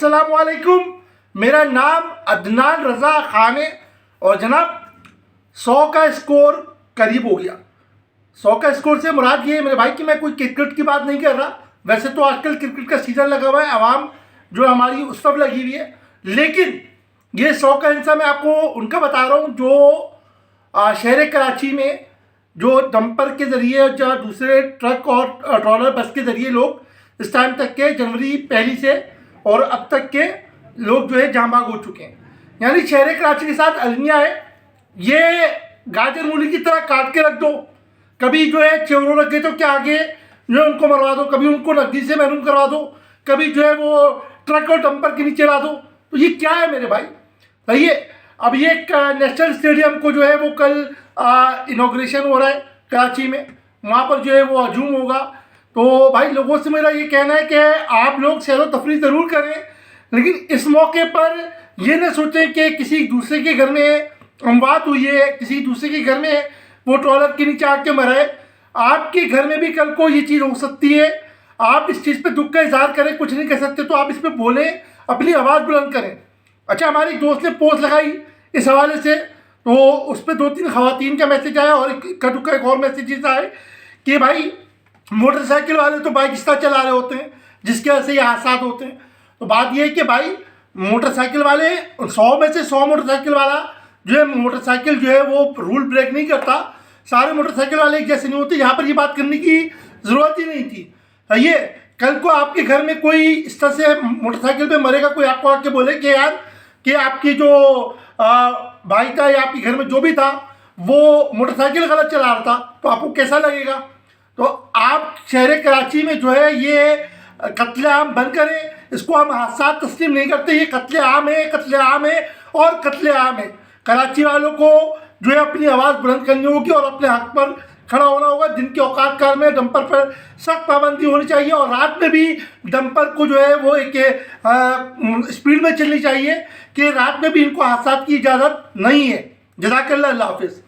अस्सलाम वालेकुम। मेरा नाम अदनान रज़ा ख़ान है और जनाब 100 का स्कोर करीब हो गया। 100 का स्कोर से मुराद ये है मेरे भाई कि मैं कोई क्रिकेट की बात नहीं कर रहा। वैसे तो आजकल क्रिकेट का सीज़न लगा हुआ है, आवाम जो हमारी उस सब लगी हुई है, लेकिन ये 100 का हिस्सा मैं आपको उनका बता रहा हूँ जो शहर कराची में जो डंपर के ज़रिए या दूसरे ट्रक और ट्रॉलर बस के ज़रिए लोग इस टाइम तक के जनवरी पहली से और अब तक के लोग जो है जाँ बाग हो चुके हैं। यानी शहर कराची के साथ अलमिया है, ये गाजर मूली की तरह काट के रख दो। कभी जो है चोरों रख गए तो क्या आगे जो है उनको मरवा दो, कभी उनको नकदी से महरूम करवा दो, कभी जो है वो ट्रक और डंपर के नीचे ला दो। तो ये क्या है मेरे भाई? सही है। अब ये नेशनल स्टेडियम को जो है वो कल इनॉग्रेशन हो रहा है कराची में, वहाँ पर जो है वो हजूम होगा। तो भाई लोगों से मेरा ये कहना है कि आप लोग सैर व तफरीह ज़रूर करें, लेकिन इस मौके पर ये न सोचें कि किसी दूसरे के घर में अमवात हुई है, किसी दूसरे के घर में वो ट्रॉलर के नीचे आके मरा है। आपके घर में भी कल को ये चीज़ हो सकती है। आप इस चीज़ पे दुख का इजहार करें, कुछ नहीं कर सकते तो आप इस पर बोलें, अपनी आवाज़ बुलंद करें। अच्छा, हमारी दोस्त ने पोस्ट लगाई इस हवाले से, तो उस पर 2-3 ख़वातीन का मैसेज आया और एक और मैसेज आए कि भाई मोटरसाइकिल वाले तो बाइक इस तरह चला रहे होते हैं जिसके वजह से ये हादसा होते हैं। तो बात ये है कि भाई मोटरसाइकिल वाले 100 में से 100 मोटरसाइकिल वाला जो है मोटरसाइकिल जो है वो रूल ब्रेक नहीं करता। सारे मोटरसाइकिल वाले एक जैसे नहीं होते। यहाँ पर ये बात करने की ज़रूरत ही नहीं थी। ये कल को आपके घर में कोई इस तरह से मोटरसाइकिल पे मरेगा, कोई आपको आके बोले कि यार कि आपकी जो भाई था या आपके घर में जो भी था वो मोटरसाइकिल गलत चला रहा था, तो आपको कैसा लगेगा? तो आप शहर कराची में जो है ये कत्लेआम बंद करें। इसको हम हादसा तस्लीम नहीं करते। ये कत्लेआम है, कत्लेआम है और कत्लेआम है। कराची वालों को जो है अपनी आवाज़ बुलंद करनी होगी और अपने हक पर खड़ा होना होगा। दिन के औकात कार में डंपर पर सख्त पाबंदी होनी चाहिए और रात में भी डंपर को जो है वो एक स्पीड में चलनी चाहिए कि रात में भी इनको हादसा की इजाज़त नहीं है। जज़ाकल्लाह, अल्लाह हाफ़िज़।